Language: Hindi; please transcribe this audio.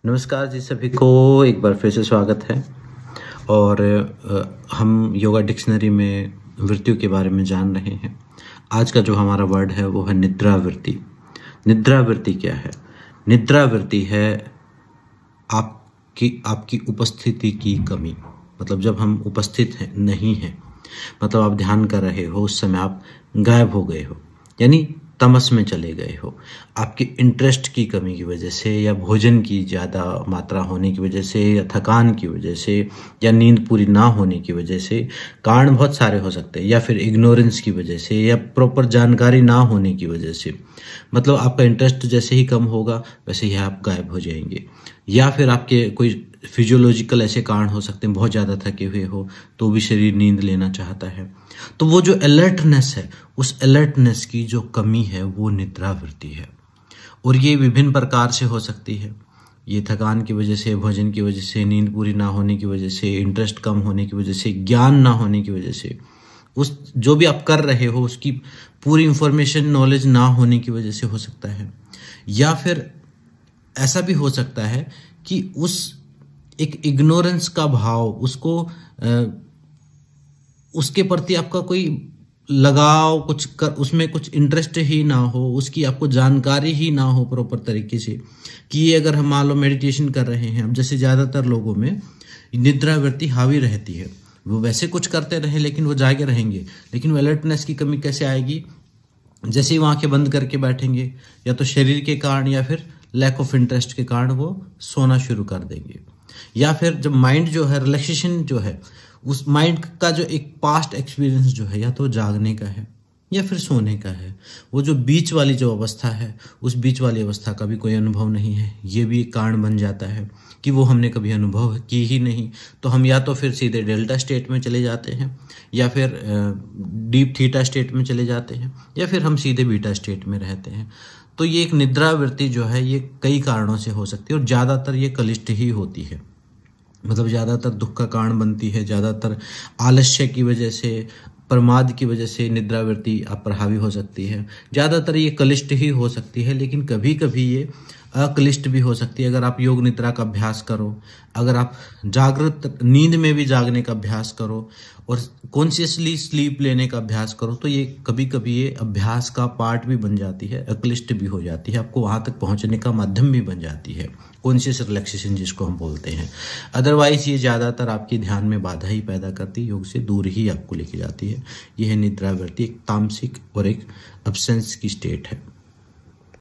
नमस्कार जी, सभी को एक बार फिर से स्वागत है। और हम योगा डिक्शनरी में वृत्तियों के बारे में जान रहे हैं। आज का जो हमारा वर्ड है वो है निद्रावृत्ति। निद्रावृत्ति क्या है? निद्रावृत्ति है आपकी उपस्थिति की कमी। मतलब जब हम उपस्थित हैं, नहीं हैं, मतलब आप ध्यान कर रहे हो, उस समय आप गायब हो गए हो, यानी तमस में चले गए हो। आपकी इंटरेस्ट की कमी की वजह से, या भोजन की ज़्यादा मात्रा होने की वजह से, या थकान की वजह से, या नींद पूरी ना होने की वजह से। कारण बहुत सारे हो सकते हैं, या फिर इग्नोरेंस की वजह से, या प्रॉपर जानकारी ना होने की वजह से। मतलब आपका इंटरेस्ट जैसे ही कम होगा वैसे ही आप गायब हो जाएंगे। या फिर आपके कोई फिजियोलॉजिकल ऐसे कारण हो सकते हैं, बहुत ज़्यादा थके हुए हो तो भी शरीर नींद लेना चाहता है। तो वो जो अलर्टनेस है, उस अलर्टनेस की जो कमी है वो निद्रावृत्ति है। और ये विभिन्न प्रकार से हो सकती है। ये थकान की वजह से, भोजन की वजह से, नींद पूरी ना होने की वजह से, इंटरेस्ट कम होने की वजह से, ज्ञान ना होने की वजह से, उस जो भी आप कर रहे हो उसकी पूरी इंफॉर्मेशन, नॉलेज ना होने की वजह से हो सकता है। या फिर ऐसा भी हो सकता है कि उस एक इग्नोरेंस का भाव, उसके प्रति आपका कोई लगाव, उसमें कुछ इंटरेस्ट ही ना हो, उसकी आपको जानकारी ही ना हो प्रॉपर तरीके से कि ये अगर हम मान लो मेडिटेशन कर रहे हैं। अब जैसे ज़्यादातर लोगों में निद्रावृत्ति हावी रहती है, वो वैसे कुछ करते रहे लेकिन वो जागे रहेंगे, लेकिन वो अलर्टनेस की कमी कैसे आएगी? जैसे ही वो आंखें बंद करके बैठेंगे, या तो शरीर के कारण या फिर लैक ऑफ इंटरेस्ट के कारण वो सोना शुरू कर देंगे। या फिर जब माइंड जो है, रिलैक्सेशन जो है, उस माइंड का जो एक पास्ट एक्सपीरियंस जो है, या तो जागने का है या फिर सोने का है, वो जो बीच वाली जो अवस्था है, उस बीच वाली अवस्था का भी कोई अनुभव नहीं है। ये भी एक कारण बन जाता है कि वो हमने कभी अनुभव की ही नहीं। तो हम या तो फिर सीधे डेल्टा स्टेट में चले जाते हैं, या फिर डीप थीटा स्टेट में चले जाते हैं, या फिर हम सीधे बीटा स्टेट में रहते हैं। तो ये एक निद्रावृत्ति जो है ये कई कारणों से हो सकती है, और ज़्यादातर ये कलिष्ठ ही होती है। मतलब ज़्यादातर दुख का कारण बनती है, ज़्यादातर आलस्य की वजह से, प्रमाद की वजह से निद्रावृत्ति आप प्रभावी हो सकती है। ज़्यादातर ये कलिष्ठ ही हो सकती है, लेकिन कभी कभी ये अक्लिष्ट भी हो सकती है। अगर आप योग निद्रा का अभ्यास करो, अगर आप जागृत नींद में भी जागने का अभ्यास करो, और कॉन्शियसली स्लीप लेने का अभ्यास करो, तो ये कभी कभी ये अभ्यास का पार्ट भी बन जाती है, अक्लिष्ट भी हो जाती है, आपको वहाँ तक पहुँचने का माध्यम भी बन जाती है, कॉन्शियस रिलैक्सेशन जिसको हम बोलते हैं। अदरवाइज ये ज़्यादातर आपकी ध्यान में बाधा ही पैदा करती है, योग से दूर ही आपको लेके जाती है। यह है निद्रावृत्ति, एक तामसिक और एक अब्सेंस की स्टेट है।